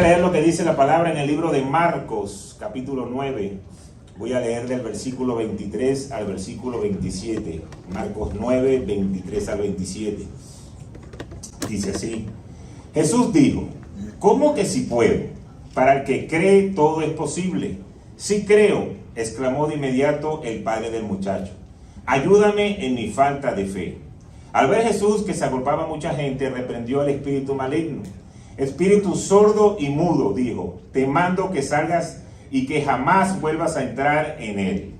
a leer lo que dice la palabra en el libro de Marcos, capítulo 9. Voy a leer del versículo 23 al versículo 27. Marcos 9, 23 al 27. Dice así: Jesús dijo: ¿cómo que si puedo? Para el que cree todo es posible. Sí creo, exclamó de inmediato el padre del muchacho. Ayúdame en mi falta de fe. Al ver Jesús que se agolpaba mucha gente, reprendió al espíritu maligno. Espíritu sordo y mudo, dijo, te mando que salgas y que jamás vuelvas a entrar en él.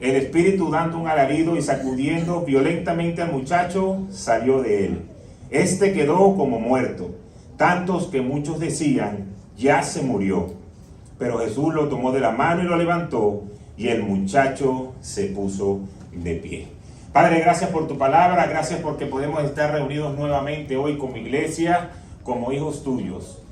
El espíritu, dando un alarido y sacudiendo violentamente al muchacho, salió de él. Este quedó como muerto, tantos que muchos decían, ya se murió. Pero Jesús lo tomó de la mano y lo levantó, y el muchacho se puso de pie. Padre, gracias por tu palabra, gracias porque podemos estar reunidos nuevamente hoy como iglesia, como hijos tuyos.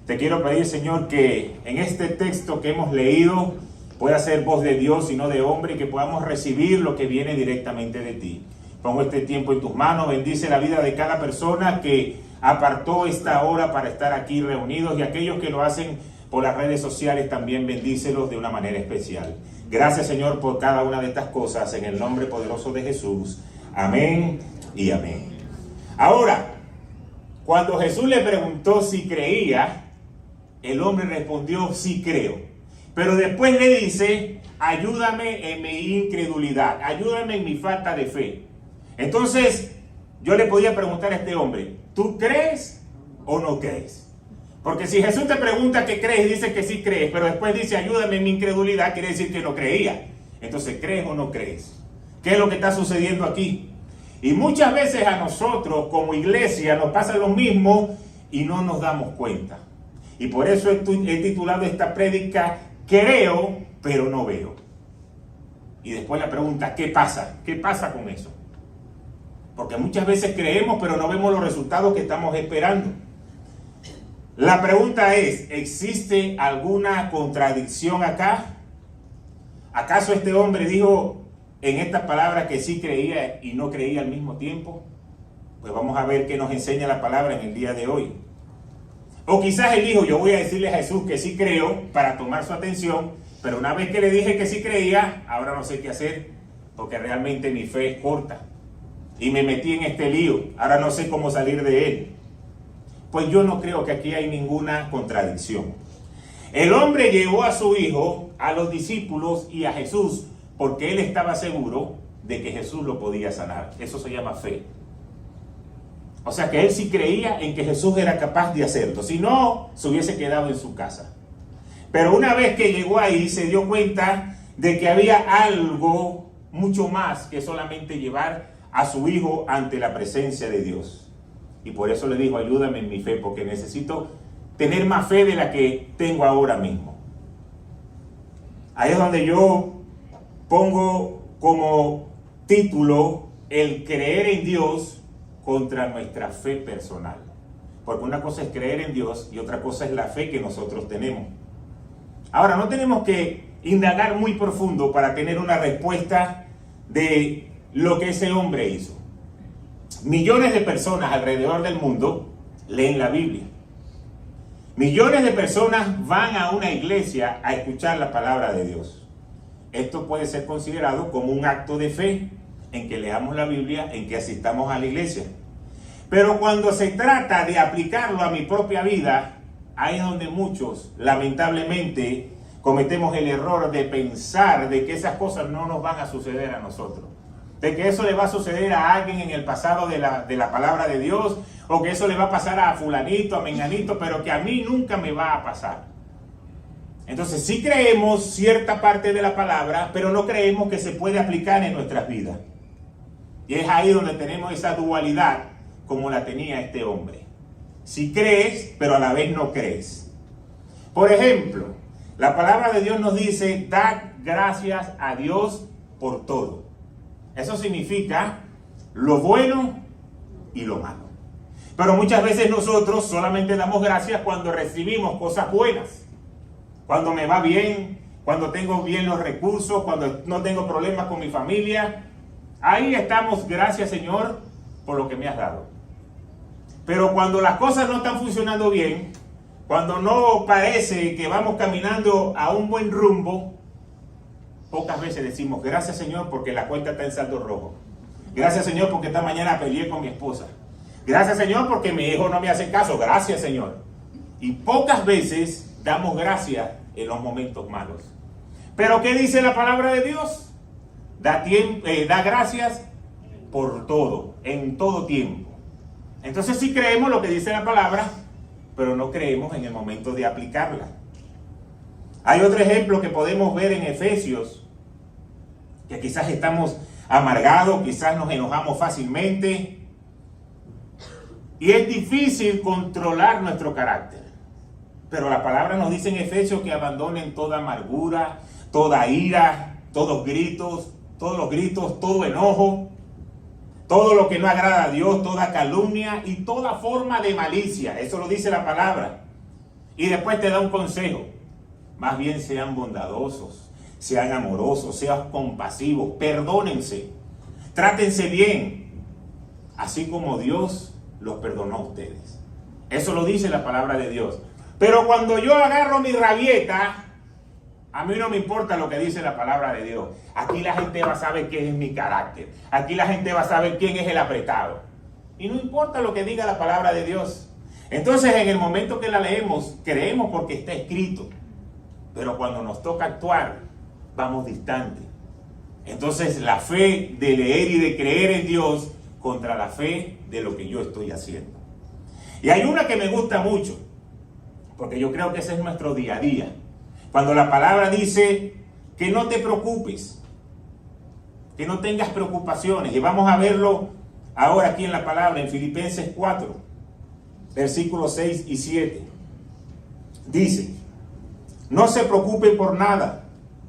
Te quiero pedir, Señor, que en este texto que hemos leído pueda ser voz de Dios y no de hombre, y que podamos recibir lo que viene directamente de ti. Pongo este tiempo en tus manos, bendice la vida de cada persona que apartó esta hora para estar aquí reunidos, y aquellos que lo hacen por las redes sociales también bendícelos de una manera especial. Gracias, Señor, por cada una de estas cosas, en el nombre poderoso de Jesús. Amén y amén. Ahora, cuando Jesús le preguntó si creía, el hombre respondió, sí creo. Pero después le dice, ayúdame en mi incredulidad, ayúdame en mi falta de fe. Entonces, yo le podía preguntar a este hombre, ¿tú crees o no crees? Porque si Jesús te pregunta qué crees y dice que sí crees, pero después dice, ayúdame en mi incredulidad, quiere decir que no creía. Entonces, ¿crees o no crees? ¿Qué es lo que está sucediendo aquí? Y muchas veces a nosotros como iglesia nos pasa lo mismo y no nos damos cuenta. Y por eso he titulado esta prédica, creo, pero no veo. Y después la pregunta, ¿qué pasa? ¿Qué pasa con eso? Porque muchas veces creemos, pero no vemos los resultados que estamos esperando. La pregunta es, ¿existe alguna contradicción acá? ¿Acaso este hombre dijo en estas palabras que sí creía y no creía al mismo tiempo? Pues vamos a ver qué nos enseña la palabra en el día de hoy. O quizás él dijo, yo voy a decirle a Jesús que sí creo para tomar su atención, pero una vez que le dije que sí creía, ahora no sé qué hacer, porque realmente mi fe es corta. Y me metí en este lío, ahora no sé cómo salir de él. Pues yo no creo que aquí hay ninguna contradicción. El hombre llevó a su hijo, a los discípulos y a Jesús, porque él estaba seguro de que Jesús lo podía sanar. Eso se llama fe. O sea que él sí creía en que Jesús era capaz de hacerlo. Si no, se hubiese quedado en su casa. Pero una vez que llegó ahí, se dio cuenta de que había algo mucho más que solamente llevar a su hijo ante la presencia de Dios. Y por eso le dijo, ayúdame en mi fe, porque necesito tener más fe de la que tengo ahora mismo. Ahí es donde yo pongo como título el creer en Dios contra nuestra fe personal. Porque una cosa es creer en Dios y otra cosa es la fe que nosotros tenemos. Ahora, no tenemos que indagar muy profundo para tener una respuesta de lo que ese hombre hizo. Millones de personas alrededor del mundo leen la Biblia. Millones de personas van a una iglesia a escuchar la palabra de Dios. Esto puede ser considerado como un acto de fe, en que leamos la Biblia, en que asistamos a la iglesia. Pero cuando se trata de aplicarlo a mi propia vida, ahí es donde muchos, lamentablemente, cometemos el error de pensar de que esas cosas no nos van a suceder a nosotros. De que eso le va a suceder a alguien en el pasado de la palabra de Dios, o que eso le va a pasar a fulanito, a menganito, pero que a mí nunca me va a pasar. Entonces sí creemos cierta parte de la palabra, pero no creemos que se puede aplicar en nuestras vidas. Y es ahí donde tenemos esa dualidad, como la tenía este hombre. Sí crees, pero a la vez no crees. Por ejemplo, la palabra de Dios nos dice, dad gracias a Dios por todo. Eso significa lo bueno y lo malo. Pero muchas veces nosotros solamente damos gracias cuando recibimos cosas buenas. Cuando me va bien, cuando tengo bien los recursos, cuando no tengo problemas con mi familia. Ahí estamos, gracias Señor, por lo que me has dado. Pero cuando las cosas no están funcionando bien, Cuando no parece que vamos caminando a un buen rumbo, pocas veces decimos, gracias Señor porque la cuenta está en saldo rojo. Gracias Señor porque esta mañana peleé con mi esposa. Gracias Señor porque mi hijo no me hace caso. Gracias Señor. Y pocas veces damos gracias en los momentos malos. Pero ¿qué dice la palabra de Dios? Da gracias por todo, en todo tiempo. Entonces sí creemos lo que dice la palabra, pero no creemos en el momento de aplicarla. Hay otro ejemplo que podemos ver en Efesios, que quizás estamos amargados, quizás nos enojamos fácilmente, y es difícil controlar nuestro carácter. Pero la palabra nos dice en Efesios que abandonen toda amargura, toda ira, todos los gritos, todo enojo, todo lo que no agrada a Dios, toda calumnia y toda forma de malicia. Eso lo dice la palabra. Y después te da un consejo. Más bien sean bondadosos, sean amorosos, sean compasivos, perdónense, trátense bien, así como Dios los perdonó a ustedes. Eso lo dice la palabra de Dios. Pero cuando yo agarro mi rabieta, a mí no me importa lo que dice la palabra de Dios. Aquí la gente va a saber quién es mi carácter. Aquí la gente va a saber quién es el apretado. Y no importa lo que diga la palabra de Dios. Entonces, en el momento que la leemos, creemos porque está escrito. Pero cuando nos toca actuar, vamos distantes. Entonces, la fe de leer y de creer en Dios contra la fe de lo que yo estoy haciendo. Y hay una que me gusta mucho, porque yo creo que ese es nuestro día a día. Cuando la palabra dice que no te preocupes, que no tengas preocupaciones. Y vamos a verlo ahora aquí en la palabra, en Filipenses 4, versículos 6 y 7. Dice, no se preocupen por nada,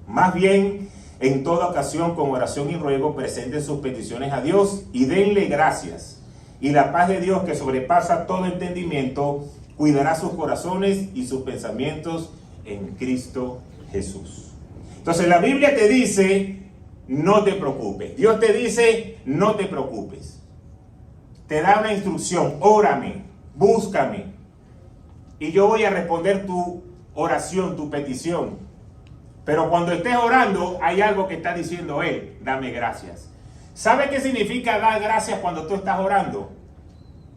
más bien en toda ocasión con oración y ruego presenten sus peticiones a Dios y denle gracias. Y la paz de Dios que sobrepasa todo entendimiento cuidará sus corazones y sus pensamientos en Cristo Jesús. Entonces la Biblia te dice, no te preocupes. Dios te dice, no te preocupes. Te da una instrucción, órame, búscame. Y yo voy a responder tu oración, tu petición. Pero cuando estés orando, hay algo que está diciendo Él, dame gracias. ¿Sabe qué significa dar gracias cuando tú estás orando?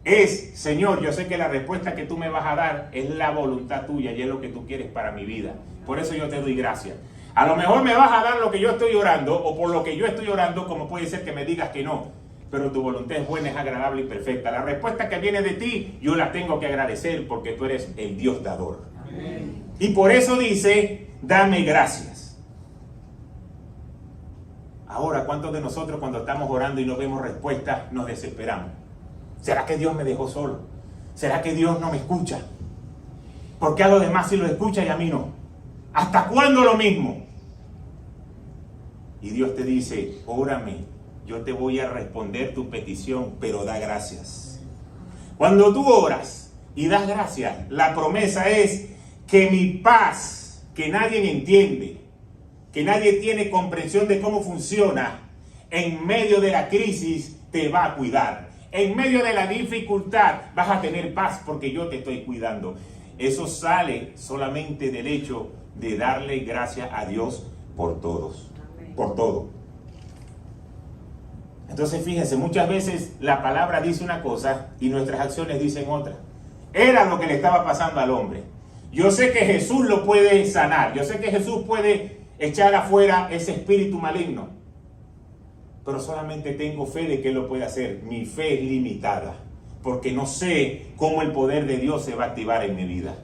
Es, Señor, yo sé que la respuesta que tú me vas a dar es la voluntad tuya y es lo que tú quieres para mi vida. Por eso yo te doy gracias. A lo mejor me vas a dar lo que yo estoy orando o por lo que yo estoy orando, como puede ser que me digas que no. Pero tu voluntad es buena, es agradable y perfecta. La respuesta que viene de ti, yo la tengo que agradecer porque tú eres el Dios dador. Amén. Y por eso dice, dame gracias. Ahora, ¿cuántos de nosotros cuando estamos orando y no vemos respuesta nos desesperamos? ¿Será que Dios me dejó solo? ¿Será que Dios no me escucha? ¿Por qué a los demás sí lo escucha y a mí no? ¿Hasta cuándo lo mismo? Y Dios te dice, órame, yo te voy a responder tu petición, pero da gracias. Cuando tú oras y das gracias, la promesa es que mi paz, que nadie entiende, que nadie tiene comprensión de cómo funciona, en medio de la crisis te va a cuidar. En medio de la dificultad vas a tener paz porque yo te estoy cuidando. Eso sale solamente del hecho de darle gracias a Dios por todos, por todo. Entonces fíjense, muchas veces la palabra dice una cosa y nuestras acciones dicen otra. Era lo que le estaba pasando al hombre. Yo sé que Jesús lo puede sanar. Yo sé que Jesús puede echar afuera ese espíritu maligno. Pero solamente tengo fe de que Él lo puede hacer. Mi fe es limitada, porque no sé cómo el poder de Dios se va a activar en mi vida.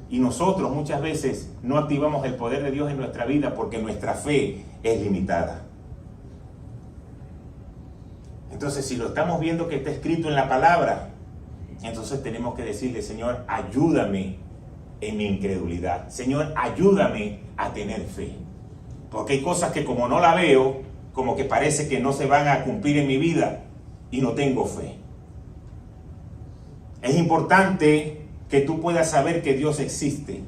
Y nosotros muchas veces no activamos el poder de Dios en nuestra vida porque nuestra fe es limitada. Entonces, si lo estamos viendo que está escrito en la palabra, entonces tenemos que decirle, Señor, ayúdame en mi incredulidad. Señor, ayúdame a tener fe. Porque hay cosas que como no la veo, como que parece que no se van a cumplir en mi vida y no tengo fe. Es importante que tú puedas saber que Dios existe.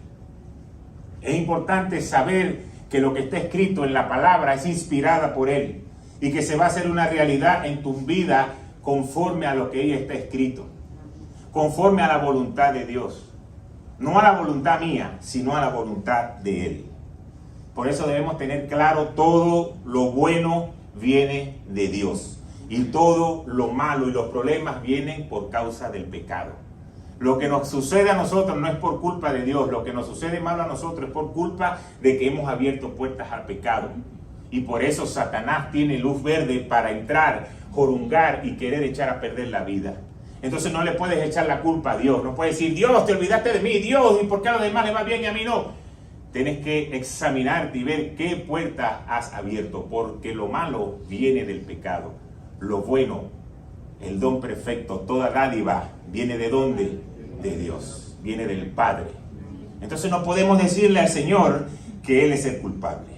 Es importante saber que lo que está escrito en la palabra es inspirada por Él y que se va a hacer una realidad en tu vida conforme a lo que ahí está escrito, conforme a la voluntad de Dios. no a la voluntad mía, sino a la voluntad de Él. Por eso debemos tener claro, todo lo bueno viene de Dios y todo lo malo y los problemas vienen por causa del pecado. Lo que nos sucede a nosotros no es por culpa de Dios, lo que nos sucede malo a nosotros es por culpa de que hemos abierto puertas al pecado. Y por eso Satanás tiene luz verde para entrar, jorungar y querer echar a perder la vida. Entonces no le puedes echar la culpa a Dios. No puedes decir, Dios, te olvidaste de mí, Dios, ¿y por qué a los demás les va bien y a mí no? Tienes que examinarte y ver qué puerta has abierto, porque lo malo viene del pecado. Lo bueno, el don perfecto, toda dádiva, ¿viene de dónde? De Dios, viene del Padre. Entonces no podemos decirle al Señor que Él es el culpable.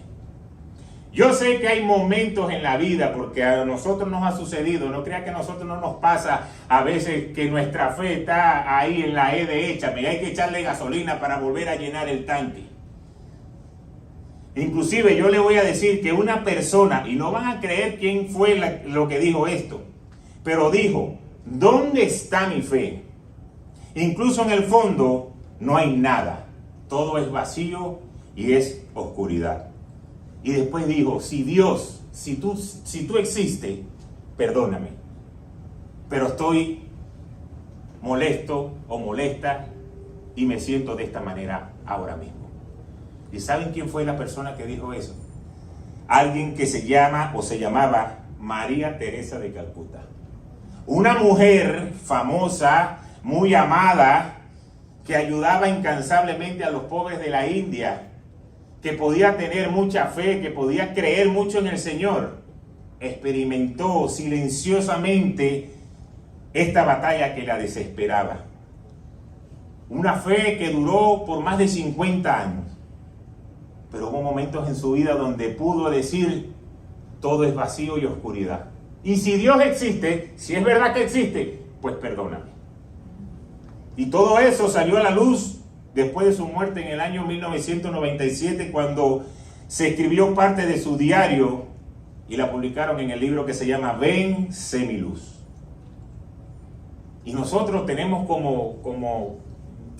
Yo sé que hay momentos en la vida, porque a nosotros nos ha sucedido, no crea que a nosotros no nos pasa a veces que nuestra fe está ahí en la E de échame, hay que echarle gasolina para volver a llenar el tanque. Inclusive yo le voy a decir que una persona, y no van a creer quién fue lo que dijo esto, pero dijo, ¿dónde está mi fe? Incluso en el fondo no hay nada, todo es vacío y es oscuridad. Y después dijo, si Dios, si tú existes, perdóname, pero estoy molesto o molesta y me siento de esta manera ahora mismo. ¿Y saben quién fue la persona que dijo eso? Alguien que se llama o se llamaba María Teresa de Calcuta. Una mujer famosa, muy amada, que ayudaba incansablemente a los pobres de la India, que podía tener mucha fe, que podía creer mucho en el Señor, experimentó silenciosamente esta batalla que la desesperaba. Una fe que duró por más de 50 años. Pero hubo momentos en su vida donde pudo decir, todo es vacío y oscuridad. Y si Dios existe, si es verdad que existe, pues perdóname. Y todo eso salió a la luz después de su muerte en el año 1997, cuando se escribió parte de su diario y la publicaron en el libro que se llama Ven, sé mi luz. Y nosotros tenemos como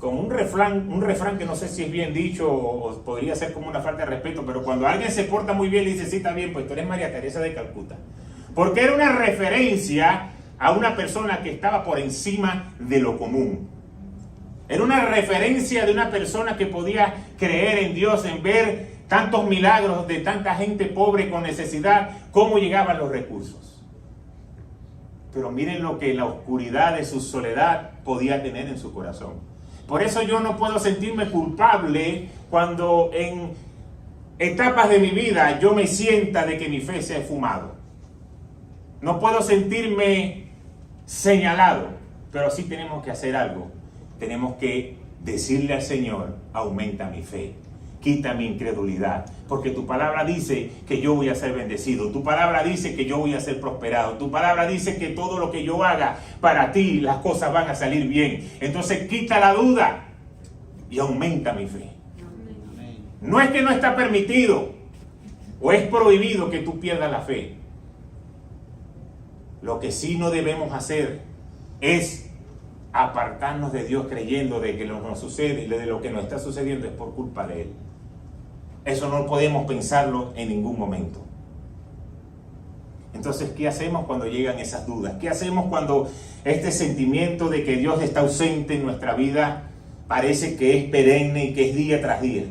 un refrán que no sé si es bien dicho o podría ser como una falta de respeto, pero cuando alguien se porta muy bien le dice, sí, está bien, pues tú eres María Teresa de Calcuta. Porque era una referencia a una persona que estaba por encima de lo común. Era una referencia de una persona que podía creer en Dios, en ver tantos milagros de tanta gente pobre con necesidad, cómo llegaban los recursos. Pero miren lo que la oscuridad de su soledad podía tener en su corazón. Por eso yo no puedo sentirme culpable cuando en etapas de mi vida yo me sienta de que mi fe se ha esfumado. No puedo sentirme señalado, pero sí tenemos que hacer algo. Tenemos que decirle al Señor, aumenta mi fe, quita mi incredulidad, porque tu palabra dice que yo voy a ser bendecido, tu palabra dice que yo voy a ser prosperado, tu palabra dice que todo lo que yo haga para ti, las cosas van a salir bien. Entonces quita la duda y aumenta mi fe. No es que no está permitido o es prohibido que tú pierdas la fe. Lo que sí no debemos hacer es apartarnos de Dios creyendo de que lo que nos sucede, de lo que nos está sucediendo es por culpa de Él. Eso no podemos pensarlo en ningún momento. Entonces, ¿qué hacemos cuando llegan esas dudas? ¿Qué hacemos cuando este sentimiento de que Dios está ausente en nuestra vida parece que es perenne y que es día tras día?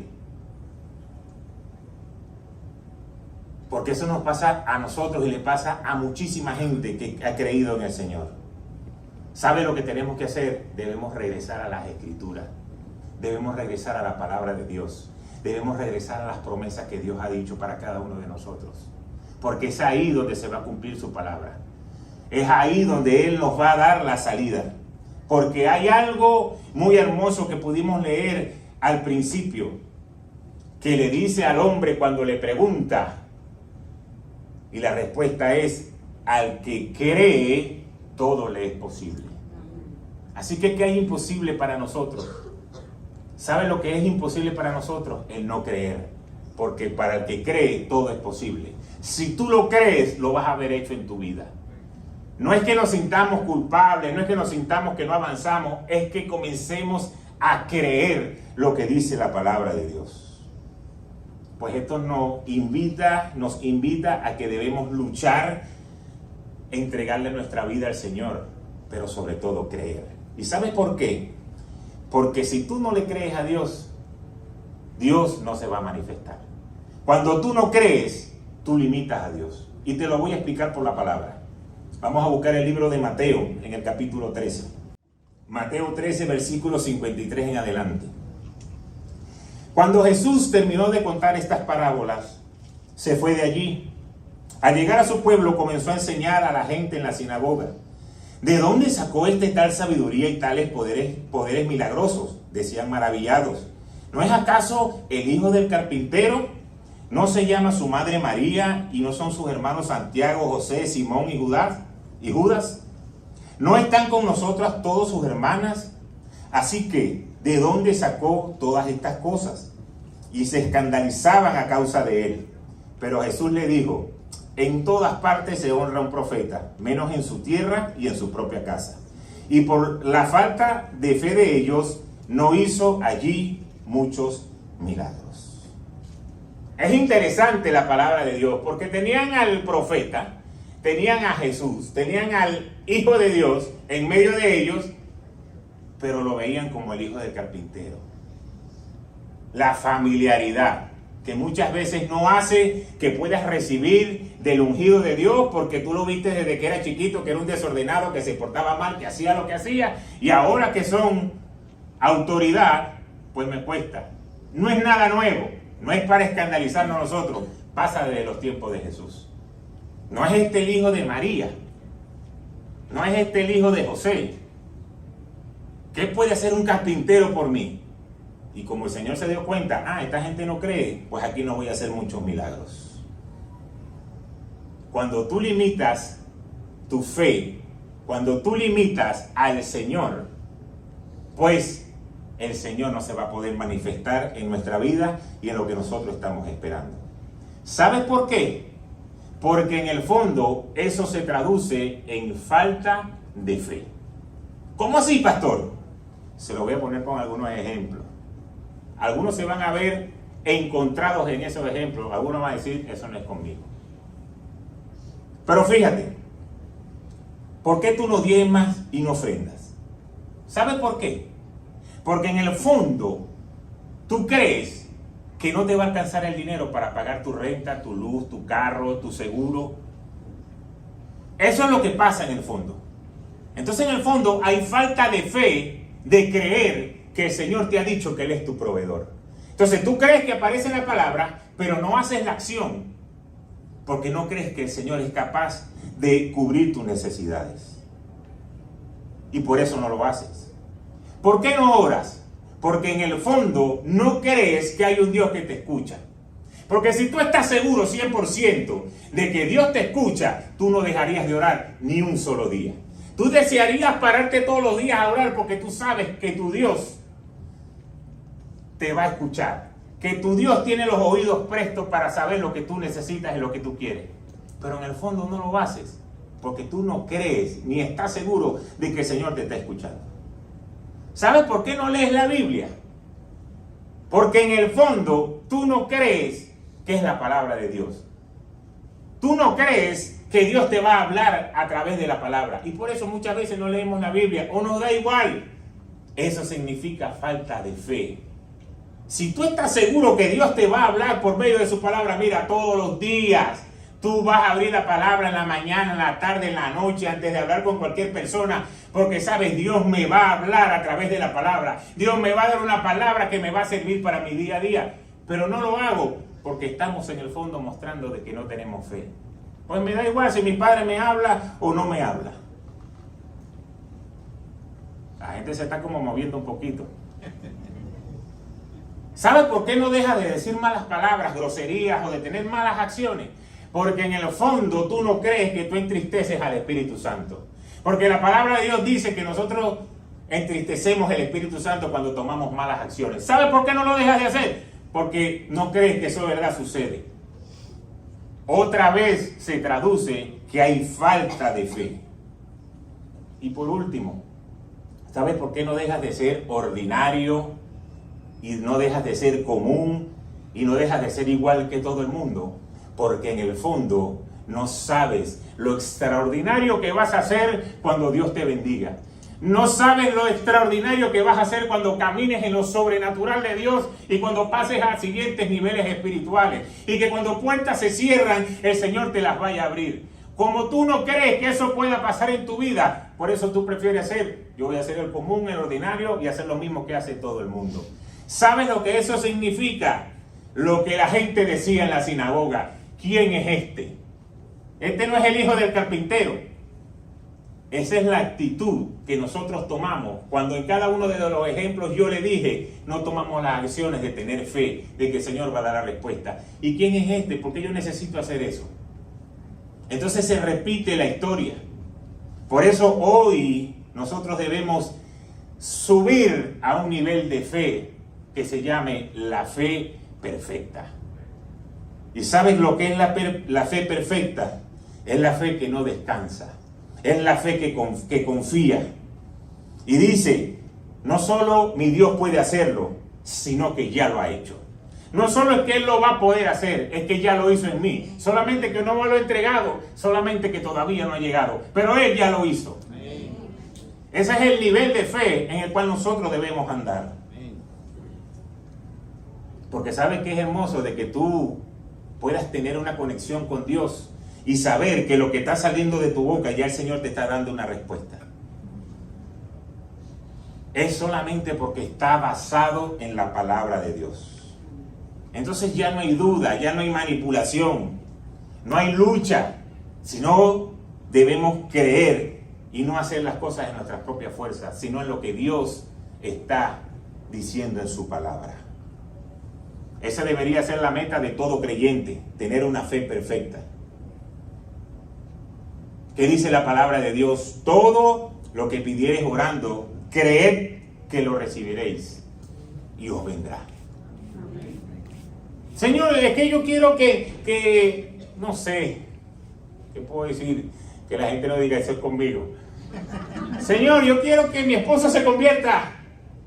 Porque eso nos pasa a nosotros y le pasa a muchísima gente que ha creído en el Señor. ¿Sabe lo que tenemos que hacer? Debemos regresar a las Escrituras. Debemos regresar a la palabra de Dios. Debemos regresar a las promesas que Dios ha dicho para cada uno de nosotros. Porque es ahí donde se va a cumplir su palabra. Es ahí donde Él nos va a dar la salida. Porque hay algo muy hermoso que pudimos leer al principio, que le dice al hombre cuando le pregunta, y la respuesta es, al que cree, todo le es posible. Así que ¿qué hay imposible para nosotros? ¿Sabe lo que es imposible para nosotros? El no creer. Porque para el que cree, todo es posible. Si tú lo crees, lo vas a haber hecho en tu vida. No es que nos sintamos culpables, no es que nos sintamos que no avanzamos, es que comencemos a creer lo que dice la palabra de Dios. Pues esto nos invita a que debemos luchar, entregarle nuestra vida al Señor, pero sobre todo creer. ¿Y sabes por qué? Porque si tú no le crees a Dios, Dios no se va a manifestar. Cuando tú no crees, tú limitas a Dios. Y te lo voy a explicar por la palabra. Vamos a buscar el libro de Mateo en el capítulo 13. Mateo 13, versículo 53 en adelante. Cuando Jesús terminó de contar estas parábolas, se fue de allí. Al llegar a su pueblo, comenzó a enseñar a la gente en la sinagoga. ¿De dónde sacó tal sabiduría y tales poderes milagrosos? Decían maravillados. ¿No es acaso el hijo del carpintero? ¿No se llama su madre María y no son sus hermanos Santiago, José, Simón y Judas? ¿No están con nosotras todas sus hermanas? Así que, ¿de dónde sacó todas estas cosas? Y se escandalizaban a causa de él. Pero Jesús le dijo: en todas partes se honra a un profeta, menos en su tierra y en su propia casa. Y por la falta de fe de ellos, no hizo allí muchos milagros. Es interesante la palabra de Dios, porque tenían al profeta, tenían a Jesús, tenían al Hijo de Dios en medio de ellos, pero lo veían como el hijo del carpintero. La familiaridad, que muchas veces no hace que puedas recibir del ungido de Dios, porque tú lo viste desde que era chiquito, que era un desordenado, que se portaba mal, que hacía lo que hacía, y ahora que son autoridad, pues me cuesta. No es nada nuevo, no es para escandalizarnos nosotros, pasa desde los tiempos de Jesús. No es este el hijo de María, no es este el hijo de José. ¿Qué puede hacer un carpintero por mí? Y como el Señor se dio cuenta, esta gente no cree, pues aquí no voy a hacer muchos milagros. Cuando tú limitas tu fe, cuando tú limitas al Señor, pues el Señor no se va a poder manifestar en nuestra vida y en lo que nosotros estamos esperando. ¿Sabes por qué? Porque en el fondo eso se traduce en falta de fe. ¿Cómo así, pastor? Se lo voy a poner con algunos ejemplos. Algunos se van a ver encontrados en esos ejemplos. Algunos van a decir, eso no es conmigo. Pero fíjate, ¿por qué tú no diezmas y no ofrendas? ¿Sabes por qué? Porque en el fondo tú crees que no te va a alcanzar el dinero para pagar tu renta, tu luz, tu carro, tu seguro. Eso es lo que pasa en el fondo. Entonces en el fondo hay falta de fe, de creer que el Señor te ha dicho que Él es tu proveedor. Entonces tú crees que aparece en la palabra, pero no haces la acción, porque no crees que el Señor es capaz de cubrir tus necesidades. Y por eso no lo haces. ¿Por qué no oras? Porque en el fondo no crees que hay un Dios que te escucha. Porque si tú estás seguro 100% de que Dios te escucha, tú no dejarías de orar ni un solo día. Tú desearías pararte todos los días a orar porque tú sabes que tu Dios te va a escuchar. Que tu Dios tiene los oídos prestos para saber lo que tú necesitas y lo que tú quieres. Pero en el fondo no lo haces porque tú no crees ni estás seguro de que el Señor te está escuchando. ¿Sabes por qué no lees la Biblia? Porque en el fondo tú no crees que es la palabra de Dios. Tú no crees que Dios te va a hablar a través de la palabra. Y por eso muchas veces no leemos la Biblia o nos da igual. Eso significa falta de fe. Si tú estás seguro que Dios te va a hablar por medio de su palabra, mira, todos los días tú vas a abrir la palabra en la mañana, en la tarde, en la noche, antes de hablar con cualquier persona, porque sabes, Dios me va a hablar a través de la palabra. Dios me va a dar una palabra que me va a servir para mi día a día. Pero no lo hago porque estamos en el fondo mostrando de que no tenemos fe. Pues me da igual si mi padre me habla o no me habla. La gente se está como moviendo un poquito. ¿Sabes por qué no dejas de decir malas palabras, groserías o de tener malas acciones? Porque en el fondo tú no crees que tú entristeces al Espíritu Santo. Porque la palabra de Dios dice que nosotros entristecemos el Espíritu Santo cuando tomamos malas acciones. ¿Sabes por qué no lo dejas de hacer? Porque no crees que eso de verdad sucede. Otra vez se traduce que hay falta de fe. Y por último, ¿Sabes por qué no dejas de ser ordinario y no dejas de ser común y no dejas de ser igual que todo el mundo? Porque en el fondo no sabes lo extraordinario que vas a hacer cuando Dios te bendiga. No sabes lo extraordinario que vas a hacer cuando camines en lo sobrenatural de Dios y cuando pases a siguientes niveles espirituales. Y que cuando puertas se cierran, el Señor te las vaya a abrir. Como tú no crees que eso pueda pasar en tu vida, por eso tú prefieres hacer, yo voy a hacer el común, el ordinario y hacer lo mismo que hace todo el mundo. ¿Sabes lo que eso significa? Lo que la gente decía en la sinagoga. ¿Quién es este? Este no es el hijo del carpintero. Esa es la actitud que nosotros tomamos cuando en cada uno de los ejemplos yo le dije, no tomamos las acciones de tener fe, de que el Señor va a dar la respuesta. ¿Y quién es este? ¿Por qué yo necesito hacer eso? Entonces se repite la historia. Por eso hoy nosotros debemos subir a un nivel de fe que se llame la fe perfecta. ¿Y sabes lo que es la fe perfecta? Es la fe que no descansa. Es la fe que confía. Y dice, no solo mi Dios puede hacerlo, sino que ya lo ha hecho. No solo es que Él lo va a poder hacer, es que ya lo hizo en mí. Solamente que no me lo ha entregado, solamente que todavía no ha llegado. Pero Él ya lo hizo. Ese es el nivel de fe en el cual nosotros debemos andar. Porque sabes que es hermoso de que tú puedas tener una conexión con Dios y saber que lo que está saliendo de tu boca ya el Señor te está dando una respuesta. Es solamente porque está basado en la palabra de Dios. Entonces ya no hay duda, ya no hay manipulación, no hay lucha, sino debemos creer y no hacer las cosas en nuestras propias fuerzas, sino en lo que Dios está diciendo en su palabra. Esa debería ser la meta de todo creyente, tener una fe perfecta. ¿Qué dice la palabra de Dios? Todo lo que pidiereis orando, creed que lo recibiréis y os vendrá. Señor, es que yo quiero que no sé, ¿qué puedo decir? Que la gente no diga eso es conmigo. Señor, yo quiero que mi esposa se convierta,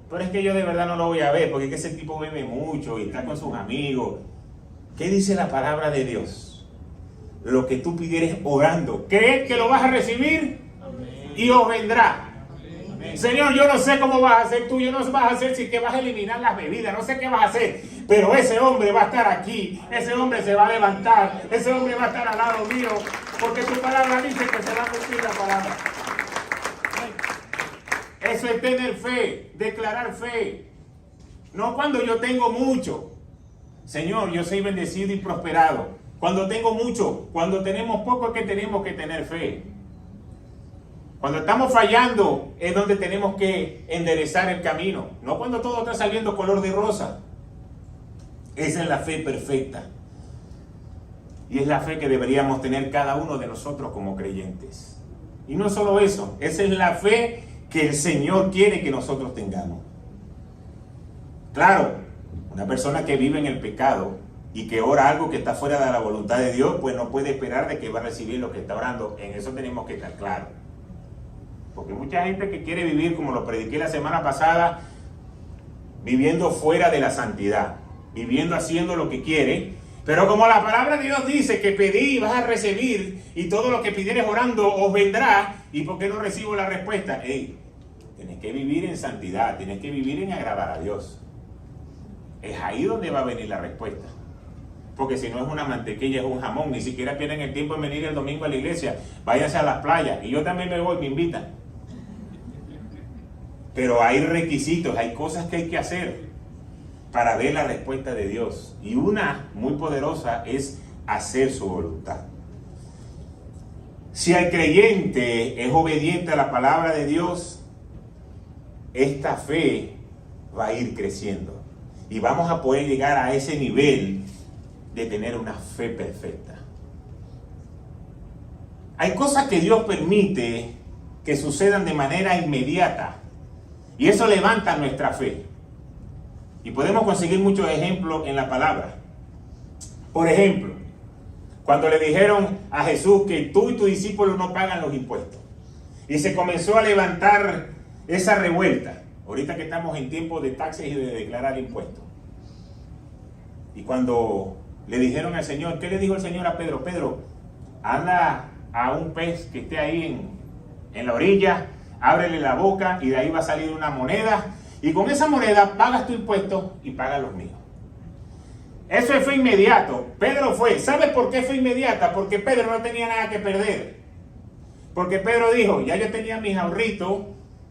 pero es que yo de verdad no lo voy a ver, porque es que ese tipo bebe mucho y está con sus amigos. ¿Qué dice la palabra de Dios? Lo que tú pidieres orando, creed que lo vas a recibir. Amén. Y os vendrá. Amén. Señor, yo no sé cómo vas a hacer tú, yo no sé vas a hacer si que vas a eliminar las bebidas, no sé qué vas a hacer, pero ese hombre va a estar aquí, ese hombre se va a levantar, ese hombre va a estar al lado mío, porque tu palabra dice que se va a cumplir la palabra. Eso es tener fe, declarar fe. No cuando yo tengo mucho. Señor, yo soy bendecido y prosperado. Cuando tengo mucho, cuando tenemos poco es que tenemos que tener fe. Cuando estamos fallando es donde tenemos que enderezar el camino. No cuando todo está saliendo color de rosa. Esa es la fe perfecta. Y es la fe que deberíamos tener cada uno de nosotros como creyentes. Y no solo eso, esa es la fe que el Señor quiere que nosotros tengamos. Claro, una persona que vive en el pecado y que ora algo que está fuera de la voluntad de Dios, pues no puede esperar de que va a recibir lo que está orando. En eso tenemos que estar claros. Porque mucha gente que quiere vivir, como lo prediqué la semana pasada, viviendo fuera de la santidad, viviendo haciendo lo que quiere, pero como la palabra de Dios dice que pedí y vas a recibir, y todo lo que pidieres orando os vendrá, ¿y por qué no recibo la respuesta? Tienes que vivir en santidad, tienes que vivir en agradar a Dios. Es ahí donde va a venir la respuesta. Porque si no es una mantequilla, es un jamón. Ni siquiera pierden el tiempo en venir el domingo a la iglesia. Váyanse a las playas. Y yo también me voy, me invitan. Pero hay requisitos, hay cosas que hay que hacer para ver la respuesta de Dios. Y una muy poderosa es hacer su voluntad. Si el creyente es obediente a la palabra de Dios, esta fe va a ir creciendo. Y vamos a poder llegar a ese nivel de tener una fe perfecta. Hay cosas que Dios permite que sucedan de manera inmediata y eso levanta nuestra fe. Y podemos conseguir muchos ejemplos en la palabra. Por ejemplo, cuando le dijeron a Jesús que tú y tus discípulos no pagan los impuestos y se comenzó a levantar esa revuelta, ahorita que estamos en tiempo de taxes y de declarar impuestos. Y cuando le dijeron al Señor, ¿qué le dijo el Señor a Pedro? Pedro, anda a un pez que esté ahí en la orilla, ábrele la boca y de ahí va a salir una moneda, y con esa moneda pagas tu impuesto y pagas los míos. Eso fue inmediato. Pedro fue. ¿Sabes por qué fue inmediata? Porque Pedro no tenía nada que perder. Porque Pedro dijo, ya yo tenía mis ahorritos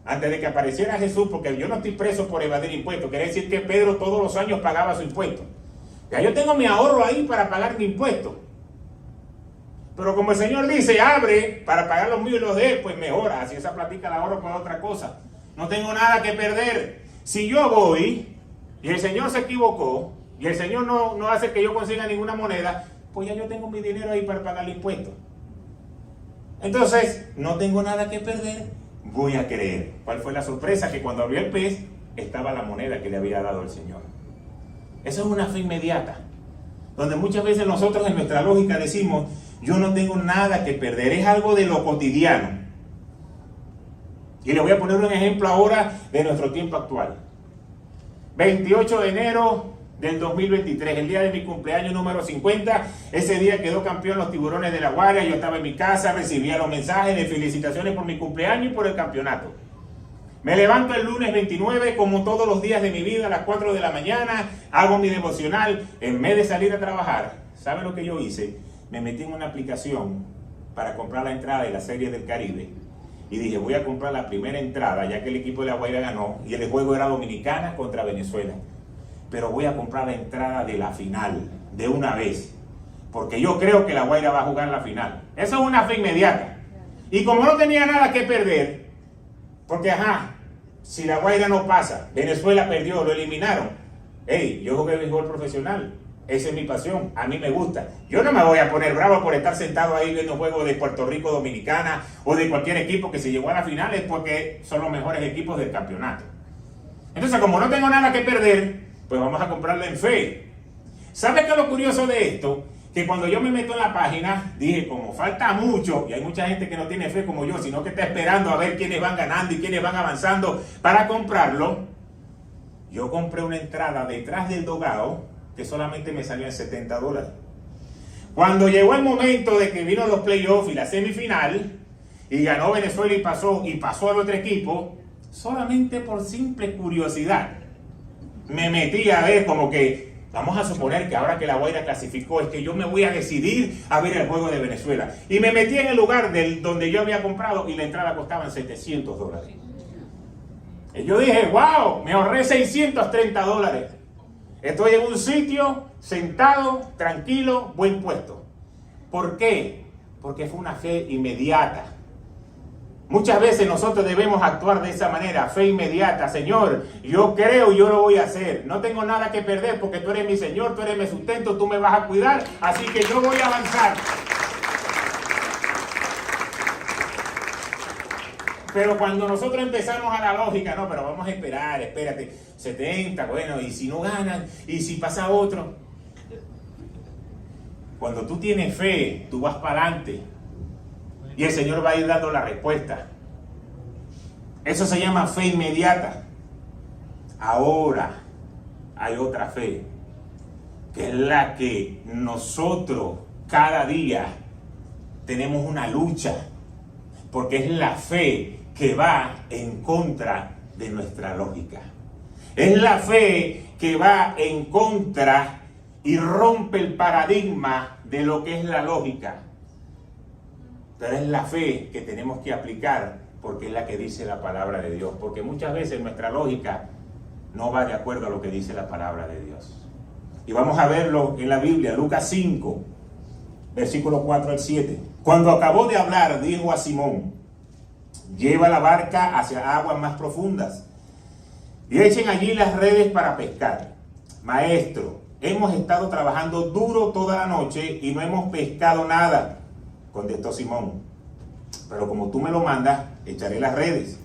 antes de que apareciera Jesús, porque yo no estoy preso por evadir impuestos. Quiere decir que Pedro todos los años pagaba su impuesto. Ya yo tengo mi ahorro ahí para pagar mi impuesto. Pero como el Señor dice, abre para pagar los míos y los de él, pues mejora. Así esa platica la ahorro para otra cosa. No tengo nada que perder. Si yo voy y el Señor se equivocó y el Señor no hace que yo consiga ninguna moneda, pues ya yo tengo mi dinero ahí para pagar el impuesto. Entonces, no tengo nada que perder, voy a creer. ¿Cuál fue la sorpresa? Que cuando abrió el pez, estaba la moneda que le había dado el Señor. Eso es una fe inmediata, donde muchas veces nosotros en nuestra lógica decimos, yo no tengo nada que perder, es algo de lo cotidiano. Y le voy a poner un ejemplo ahora de nuestro tiempo actual. 28 de enero del 2023, el día de mi cumpleaños número 50, ese día quedó campeón los Tiburones de La Guaira, yo estaba en mi casa, recibía los mensajes de felicitaciones por mi cumpleaños y por el campeonato. Me levanto el lunes 29, como todos los días de mi vida, a las 4 de la mañana, hago mi devocional, en vez de salir a trabajar, ¿sabe lo que yo hice? Me metí en una aplicación para comprar la entrada de la Serie del Caribe, y dije, voy a comprar la primera entrada, ya que el equipo de La Guaira ganó, y el juego era Dominicana contra Venezuela. Pero voy a comprar la entrada de la final, de una vez, porque yo creo que La Guaira va a jugar la final. Eso es una fe inmediata. Y como no tenía nada que perder, porque si La Guaira no pasa, Venezuela perdió, lo eliminaron. Hey, yo jugué béisbol profesional, esa es mi pasión, a mí me gusta. Yo no me voy a poner bravo por estar sentado ahí viendo juegos de Puerto Rico, Dominicana o de cualquier equipo que se llegó a la final, es porque son los mejores equipos del campeonato. Entonces, como no tengo nada que perder, pues vamos a comprarla en fe. ¿Sabe qué es lo curioso de esto? Que cuando yo me meto en la página, dije, como falta mucho, y hay mucha gente que no tiene fe como yo, sino que está esperando a ver quiénes van ganando y quiénes van avanzando para comprarlo, yo compré una entrada detrás del dogado que solamente me salió en $70. Cuando llegó el momento de que vino los playoffs y la semifinal, y ganó Venezuela y pasó al otro equipo, solamente por simple curiosidad, me metí a ver como que, vamos a suponer que ahora que La Guaira clasificó, es que yo me voy a decidir a ver el juego de Venezuela. Y me metí en el lugar donde yo había comprado y la entrada costaba $700. Y yo dije, wow, me ahorré $630. Estoy en un sitio, sentado, tranquilo, buen puesto. ¿Por qué? Porque fue una fe inmediata. Muchas veces nosotros debemos actuar de esa manera, fe inmediata. Señor, yo creo, yo lo voy a hacer. No tengo nada que perder porque tú eres mi Señor, tú eres mi sustento, tú me vas a cuidar, así que yo voy a avanzar. Pero cuando nosotros empezamos a la lógica, no, pero vamos a esperar, espérate, 70, bueno, y si no ganan, y si pasa otro. Cuando tú tienes fe, tú vas para adelante. Y el Señor va a ir dando la respuesta. Eso se llama fe inmediata. Ahora hay otra fe, que es la que nosotros cada día tenemos una lucha, porque es la fe que va en contra de nuestra lógica. Es la fe que va en contra y rompe el paradigma de lo que es la lógica. Pero es la fe que tenemos que aplicar porque es la que dice la palabra de Dios. Porque muchas veces nuestra lógica no va de acuerdo a lo que dice la palabra de Dios. Y vamos a verlo en la Biblia, Lucas 5, versículos 4 al 7. Cuando acabó de hablar, dijo a Simón, lleva la barca hacia aguas más profundas y echen allí las redes para pescar. Maestro, hemos estado trabajando duro toda la noche y no hemos pescado nada, contestó Simón. Pero como tú me lo mandas, echaré las redes.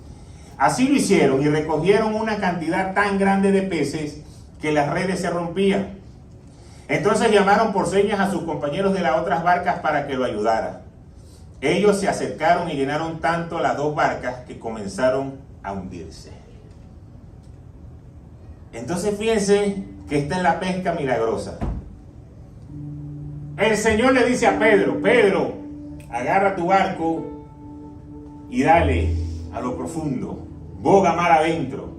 Así lo hicieron y recogieron una cantidad tan grande de peces que las redes se rompían. Entonces llamaron por señas a sus compañeros de las otras barcas para que lo ayudaran. Ellos se acercaron y llenaron tanto las dos barcas que comenzaron a hundirse. Entonces fíjense que está en la pesca milagrosa. El Señor le dice a Pedro: Pedro, agarra tu barco y dale a lo profundo, boga mar adentro.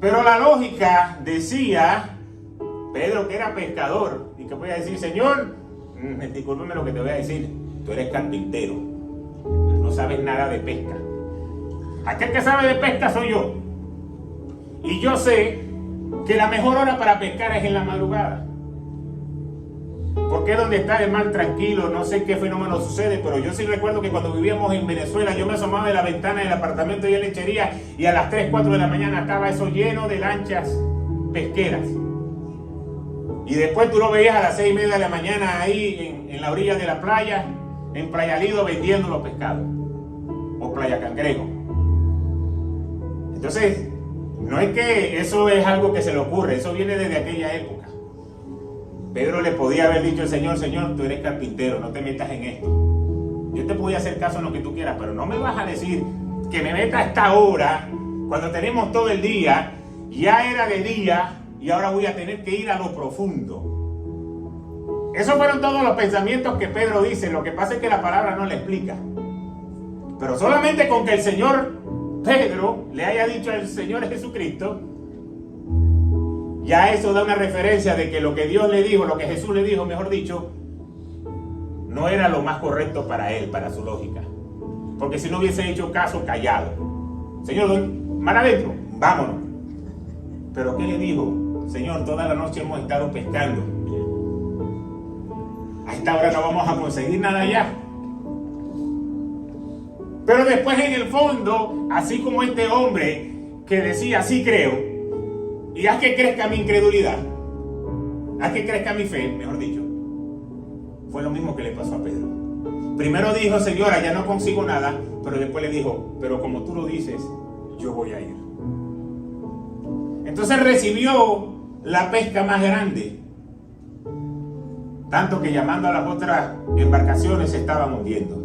Pero la lógica decía, Pedro, que era pescador, y que podía decir: Señor, discúlpeme lo que te voy a decir, tú eres carpintero, no sabes nada de pesca. Aquel que sabe de pesca soy yo. Y yo sé que la mejor hora para pescar es en la madrugada. Porque es donde está el mar tranquilo, no sé qué fenómeno sucede, pero yo sí recuerdo que cuando vivíamos en Venezuela, yo me asomaba de la ventana del apartamento y en lechería, y a las 3, 4 de la mañana estaba eso lleno de lanchas pesqueras. Y después tú lo veías a las 6:30 de la mañana ahí en la orilla de la playa, en Playa Lido, vendiendo los pescados. O Playa Cangrejo. Entonces, no es que eso es algo que se le ocurre, eso viene desde aquella época. Pedro le podía haber dicho al Señor: Señor, tú eres carpintero, no te metas en esto. Yo te podía hacer caso en lo que tú quieras, pero no me vas a decir que me meta a esta hora, cuando tenemos todo el día, ya era de día, y ahora voy a tener que ir a lo profundo. Esos fueron todos los pensamientos que Pedro dice. Lo que pasa es que la palabra no le explica. Pero solamente con que el Señor Pedro le haya dicho al Señor Jesucristo, ya eso da una referencia de que lo que Dios le dijo, lo que Jesús le dijo, mejor dicho, no era lo más correcto para él, para su lógica. Porque si no hubiese hecho caso, callado. Señor, mar adentro, vámonos. Pero ¿qué le dijo? Señor, toda la noche hemos estado pescando. A esta hora no vamos a conseguir nada ya. Pero después, en el fondo, así como este hombre que decía: sí creo, y haz que crezca mi incredulidad, haz que crezca mi fe, mejor dicho, fue lo mismo que le pasó a Pedro. Primero dijo: Señora, ya no consigo nada, pero después le dijo: pero como tú lo dices, yo voy a ir. Entonces recibió la pesca más grande, tanto que llamando a las otras embarcaciones se estaban hundiendo.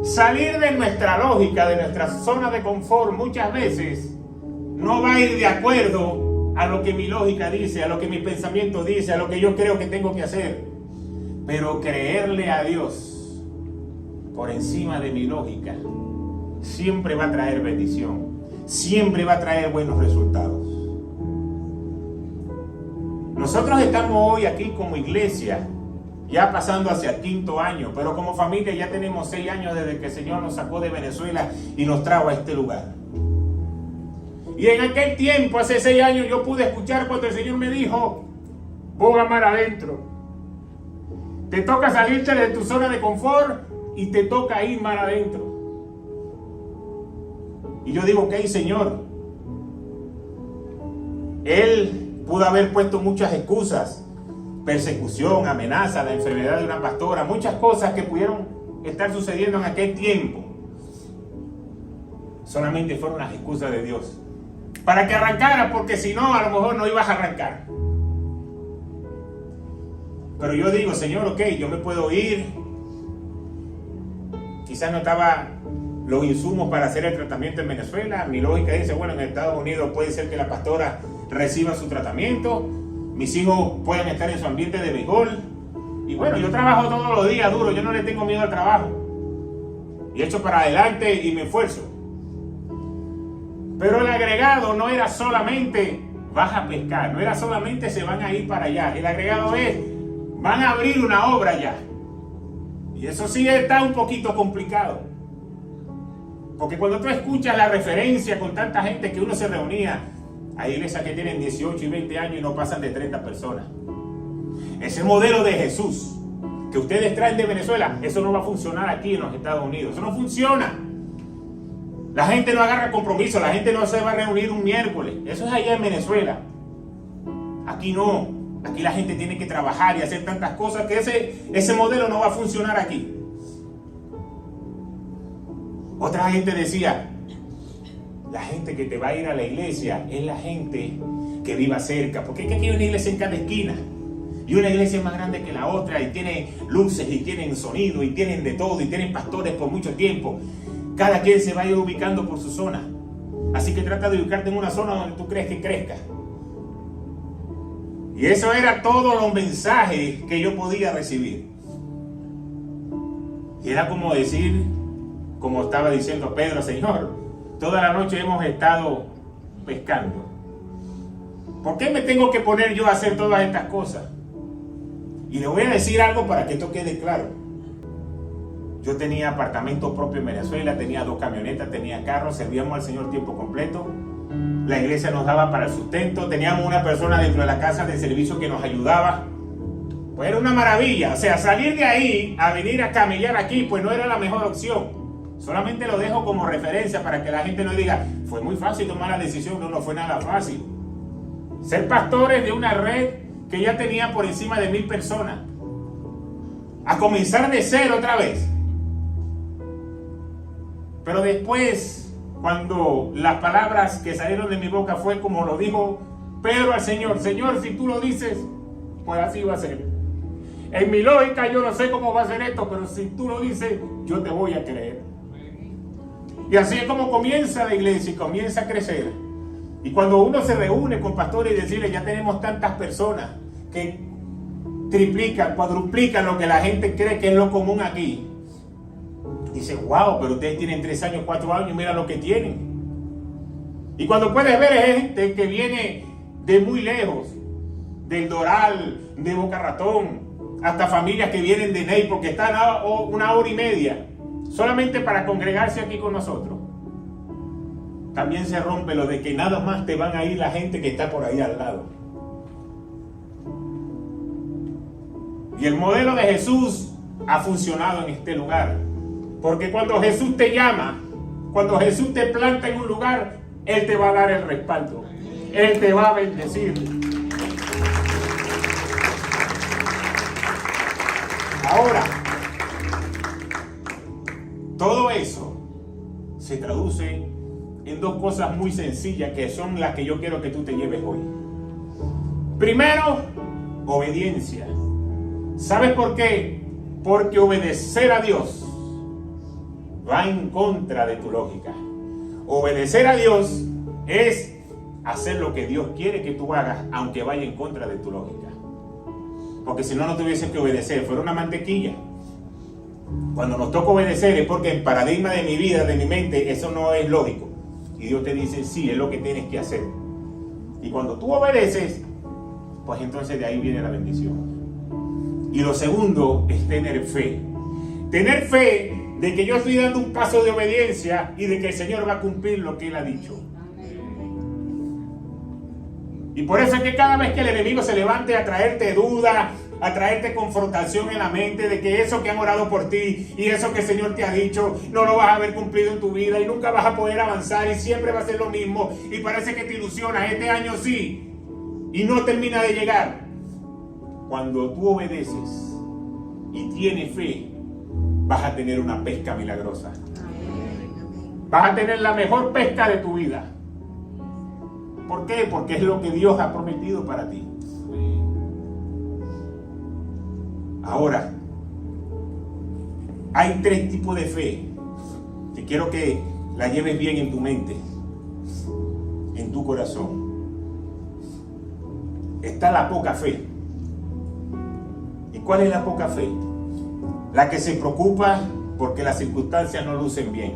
Salir de nuestra lógica, de nuestra zona de confort, muchas veces no va a ir de acuerdo a lo que mi lógica dice, a lo que mi pensamiento dice, a lo que yo creo que tengo que hacer. Pero creerle a Dios por encima de mi lógica siempre va a traer bendición, siempre va a traer buenos resultados. Nosotros estamos hoy aquí como iglesia, ya pasando hacia el 5º año, pero como familia ya tenemos 6 años desde que el Señor nos sacó de Venezuela y nos trajo a este lugar. Y en aquel tiempo, hace 6 años, yo pude escuchar cuando el Señor me dijo: boga mar adentro. Te toca salirte de tu zona de confort y te toca ir mar adentro. Y yo digo: ok, Señor. Él pudo haber puesto muchas excusas. Persecución, amenaza, la enfermedad de una pastora, muchas cosas que pudieron estar sucediendo en aquel tiempo. Solamente fueron las excusas de Dios para que arrancara, porque si no, a lo mejor no ibas a arrancar. Pero yo digo: Señor, ok, yo me puedo ir. Quizás no estaba los insumos para hacer el tratamiento en Venezuela. Mi lógica dice: bueno, en Estados Unidos puede ser que la pastora reciba su tratamiento, mis hijos pueden estar en su ambiente de béisbol, y bueno, yo trabajo todos los días duro, yo no le tengo miedo al trabajo, y echo para adelante y me esfuerzo. Pero el agregado no era solamente vas a pescar, no era solamente se van a ir para allá. El agregado es: van a abrir una obra allá. Y eso sí está un poquito complicado, porque cuando tú escuchas la referencia con tanta gente que uno se reunía, hay iglesias que tienen 18 y 20 años y no pasan de 30 personas. Ese modelo de Jesús que ustedes traen de Venezuela, eso no va a funcionar aquí en los Estados Unidos. Eso no funciona. La gente no agarra compromiso, la gente no se va a reunir un miércoles. Eso es allá en Venezuela. Aquí no. Aquí la gente tiene que trabajar y hacer tantas cosas que ese modelo no va a funcionar aquí. Otra gente decía: la gente que te va a ir a la iglesia es la gente que viva cerca, porque es que aquí hay una iglesia en cada esquina. Y una iglesia es más grande que la otra y tiene luces y tienen sonido y tienen de todo y tienen pastores por mucho tiempo. Cada quien se va a ir ubicando por su zona. Así que trata de ubicarte en una zona donde tú crees que crezca. Y eso era todos los mensajes que yo podía recibir. Y era como decir, como estaba diciendo Pedro, Señor, toda la noche hemos estado pescando. ¿Por qué me tengo que poner yo a hacer todas estas cosas? Y le voy a decir algo para que esto quede claro. Yo tenía apartamento propio en Venezuela, tenía 2 camionetas, tenía carros, servíamos al Señor tiempo completo. La iglesia nos daba para el sustento, teníamos una persona dentro de la casa de servicio que nos ayudaba. Pues era una maravilla. O sea, salir de ahí a venir a camellar aquí, pues no era la mejor opción. Solamente lo dejo como referencia para que la gente no diga, fue muy fácil tomar la decisión. No fue nada fácil. Ser pastores de una red que ya tenía por encima de 1000 personas. A comenzar de cero otra vez. Pero después, cuando las palabras que salieron de mi boca fue como lo dijo Pedro al Señor. Señor, si tú lo dices, pues así va a ser. En mi lógica yo no sé cómo va a ser esto, pero si tú lo dices, yo te voy a creer. Y así es como comienza la iglesia y comienza a crecer. Y cuando uno se reúne con pastores y decirles, ya tenemos tantas personas que triplican, cuadruplican lo que la gente cree que es lo común aquí. Dice, wow, pero ustedes tienen 3 años, 4 años, mira lo que tienen. Y cuando puedes ver gente que viene de muy lejos, del Doral, de Boca Ratón, hasta familias que vienen de Ney porque están a 1 hora y media, solamente para congregarse aquí con nosotros. También se rompe lo de que nada más te van a ir la gente que está por ahí al lado. Y el modelo de Jesús ha funcionado en este lugar. Porque cuando Jesús te llama, cuando Jesús te planta en un lugar, Él te va a dar el respaldo. Él te va a bendecir. Ahora, todo eso se traduce en 2 cosas muy sencillas que son las que yo quiero que tú te lleves hoy. Primero, obediencia. ¿Sabes por qué? Porque obedecer a Dios va en contra de tu lógica. Obedecer a Dios es hacer lo que Dios quiere que tú hagas, aunque vaya en contra de tu lógica. Porque si no, no tuviese que obedecer, fuera una mantequilla. Cuando nos toca obedecer es porque el paradigma de mi vida, de mi mente, eso no es lógico. Y Dios te dice, sí, es lo que tienes que hacer. Y cuando tú obedeces, pues entonces de ahí viene la bendición. Y lo segundo es tener fe. Tener fe de que yo estoy dando un paso de obediencia y de que el Señor va a cumplir lo que Él ha dicho. Y por eso es que cada vez que el enemigo se levante a traerte duda, a traerte confrontación en la mente de que eso que han orado por ti y eso que el Señor te ha dicho no lo vas a ver cumplido en tu vida y nunca vas a poder avanzar y siempre va a ser lo mismo y parece que te ilusionas, este año sí y no termina de llegar. Cuando tú obedeces y tienes fe, vas a tener una pesca milagrosa. Vas a tener la mejor pesca de tu vida. ¿Por qué? Porque es lo que Dios ha prometido para ti. Ahora, hay 3 tipos de fe que quiero que la lleves bien en tu mente, en tu corazón. Está la poca fe. ¿Y cuál es la poca fe? La que se preocupa porque las circunstancias no lucen bien.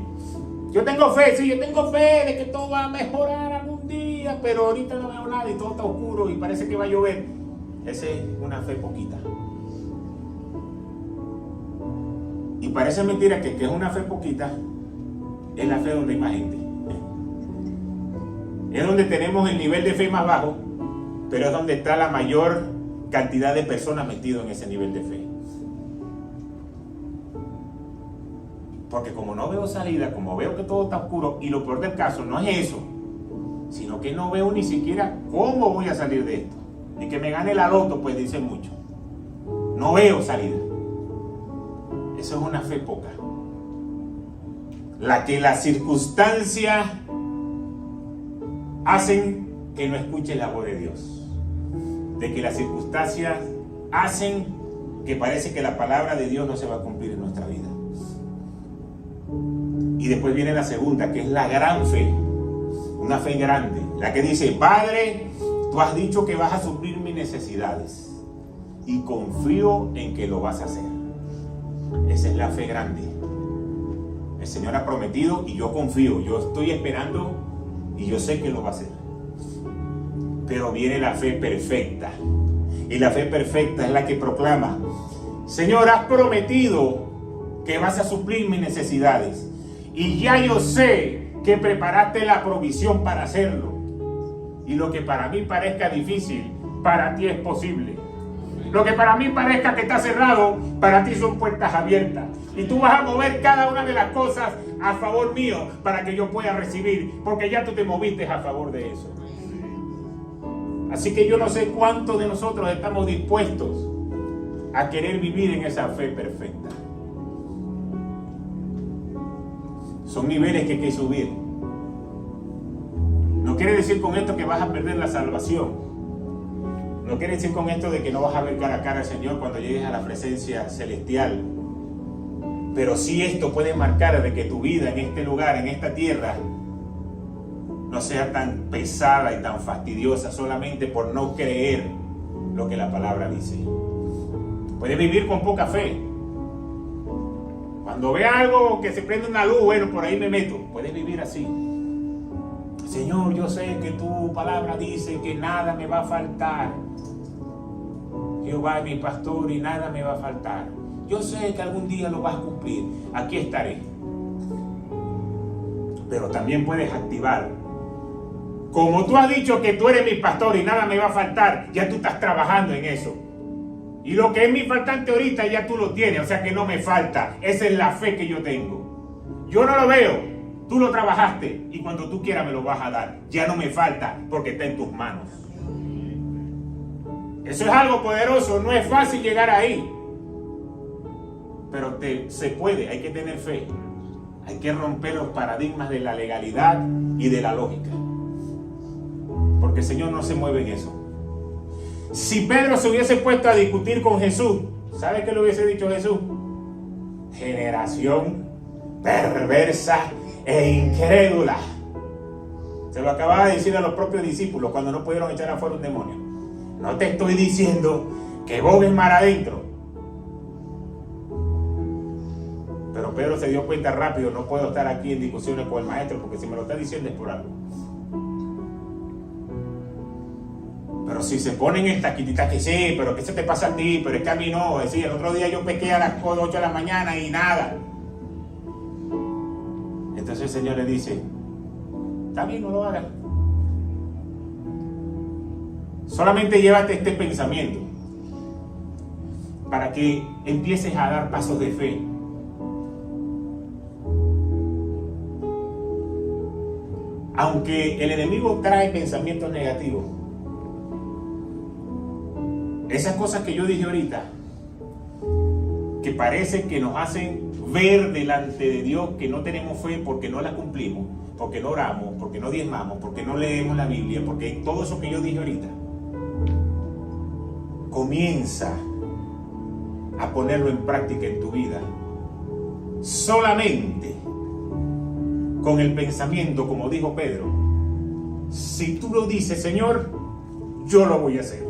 Yo tengo fe, sí, yo tengo fe de que todo va a mejorar algún día, pero ahorita no veo nada y todo está oscuro y parece que va a llover. Esa es una fe poquita. Y parece mentira que es una fe poquita, es la fe donde hay más gente. Es donde tenemos el nivel de fe más bajo, pero es donde está la mayor cantidad de personas metidas en ese nivel de fe. Porque como no veo salida, como veo que todo está oscuro, y lo peor del caso no es eso, sino que no veo ni siquiera cómo voy a salir de esto. Ni que me gane la loto, pues dice mucho. No veo salida. Eso es una fe poca. La que las circunstancias hacen que no escuche la voz de Dios. De que las circunstancias hacen que parece que la palabra de Dios no se va a cumplir en nuestra vida. Y después viene la segunda, que es la gran fe. Una fe grande, la que dice: Padre, tú has dicho que vas a suplir mis necesidades y confío en que lo vas a hacer. Esa es la fe grande. El Señor ha prometido y yo confío, yo estoy esperando y yo sé que lo va a hacer. Pero viene la fe perfecta. Y la fe perfecta es la que proclama: Señor, has prometido que vas a suplir mis necesidades y ya yo sé que preparaste la provisión para hacerlo. Y lo que para mí parezca difícil, para ti es posible. Lo que para mí parezca que está cerrado, para ti son puertas abiertas. Y tú vas a mover cada una de las cosas a favor mío para que yo pueda recibir, porque ya tú te moviste a favor de eso. Así que yo no sé cuántos de nosotros estamos dispuestos a querer vivir en esa fe perfecta. Son niveles que hay que subir. No quiere decir con esto que vas a perder la salvación. No quiere decir con esto de que no vas a ver cara a cara al Señor cuando llegues a la presencia celestial. Pero sí esto puede marcar de que tu vida en este lugar, en esta tierra, no sea tan pesada y tan fastidiosa solamente por no creer lo que la palabra dice. Puedes vivir con poca fe. Cuando vea algo que se prende una luz, bueno, por ahí me meto. Puedes vivir así. Señor, yo sé que tu palabra dice que nada me va a faltar. Jehová es mi pastor y nada me va a faltar. Yo sé que algún día lo vas a cumplir. Aquí estaré. Pero también puedes activar. Como tú has dicho que tú eres mi pastor y nada me va a faltar, ya tú estás trabajando en eso. Y lo que es mi faltante ahorita ya tú lo tienes, o sea que no me falta. Esa es la fe que yo tengo. Yo no lo veo, tú lo trabajaste y cuando tú quieras me lo vas a dar. Ya no me falta porque está en tus manos. Eso es algo poderoso, no es fácil llegar ahí. Pero se puede, hay que tener fe. Hay que romper los paradigmas de la legalidad y de la lógica. Porque el Señor no se mueve en eso. Si Pedro se hubiese puesto a discutir con Jesús, ¿sabe qué le hubiese dicho Jesús? Generación perversa e incrédula. Se lo acababa de decir a los propios discípulos cuando no pudieron echar afuera un demonio. No te estoy diciendo que bogues mar adentro. Pero Pedro se dio cuenta rápido: no puedo estar aquí en discusiones con el maestro porque si me lo está diciendo es por algo. Pero si se ponen esta quitita que sí, pero ¿qué se te pasa a ti? Pero es que a mí no. Es decir, el otro día yo pequé a las 8 de la mañana y nada. Entonces el Señor le dice: está bien, no lo hagas. Solamente llévate este pensamiento para que empieces a dar pasos de fe. Aunque el enemigo trae pensamientos negativos, esas cosas que yo dije ahorita, que parece que nos hacen ver delante de Dios que no tenemos fe porque no la cumplimos, porque no oramos, porque no diezmamos, porque no leemos la Biblia, porque todo eso que yo dije ahorita, comienza a ponerlo en práctica en tu vida. Solamente con el pensamiento, como dijo Pedro: si tú lo dices, Señor, yo lo voy a hacer.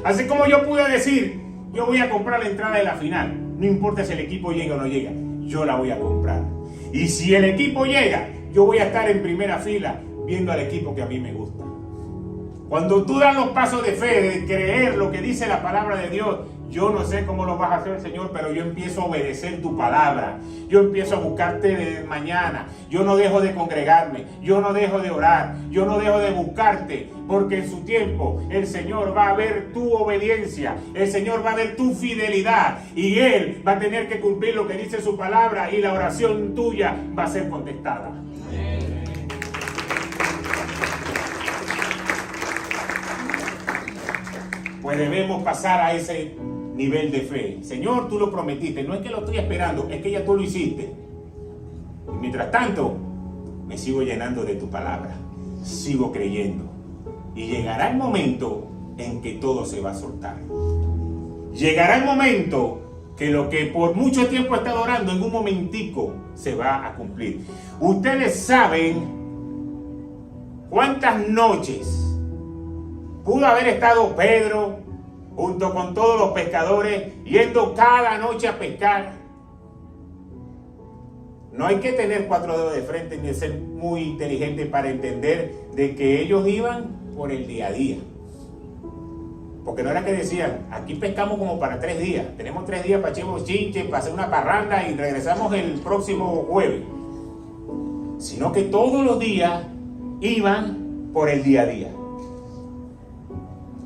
Así como yo pude decir: yo voy a comprar la entrada de la final, no importa si el equipo llega o no llega, yo la voy a comprar. Y si el equipo llega, yo voy a estar en primera fila viendo al equipo que a mí me gusta. Cuando tú das los pasos de fe, de creer lo que dice la palabra de Dios, yo no sé cómo lo vas a hacer, Señor, pero yo empiezo a obedecer tu palabra. Yo empiezo a buscarte de mañana. Yo no dejo de congregarme. Yo no dejo de orar. Yo no dejo de buscarte. Porque en su tiempo el Señor va a ver tu obediencia. El Señor va a ver tu fidelidad. Y Él va a tener que cumplir lo que dice su palabra. Y la oración tuya va a ser contestada. Pues debemos pasar a ese nivel de fe. Señor, tú lo prometiste. No es que lo estoy esperando, es que ya tú lo hiciste. Y mientras tanto, me sigo llenando de tu palabra. Sigo creyendo. Y llegará el momento en que todo se va a soltar. llegará el momento que lo que por mucho tiempo ha estado orando, en un momentico se va a cumplir. Ustedes saben cuántas noches pudo haber estado Pedro junto con todos los pescadores yendo cada noche a pescar. No hay que tener 4 dedos de frente ni ser muy inteligente para entender de que ellos iban por el día a día. Porque no era que decían, aquí pescamos como para 3 días. Tenemos 3 días para echar chinche, para hacer una parranda y regresamos el próximo jueves. Sino que todos los días iban por el día a día.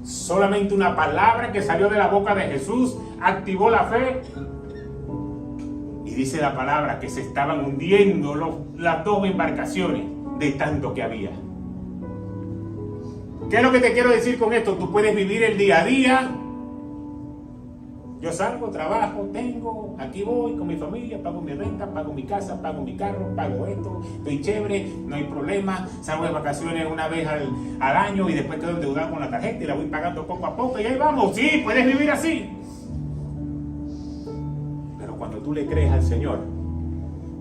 Solamente una palabra que salió de la boca de Jesús activó la fe. Y dice la palabra que se estaban hundiendo las 2 embarcaciones de tanto que había. ¿Qué es lo que te quiero decir con esto? Tú puedes vivir el día a día. Yo salgo, trabajo, tengo, aquí voy con mi familia, pago mi renta, pago mi casa, pago mi carro, pago esto, estoy chévere, no hay problema, salgo de vacaciones una vez al año y después quedo endeudado con la tarjeta y la voy pagando poco a poco y ahí vamos. Sí, puedes vivir así. Pero cuando tú le crees al Señor,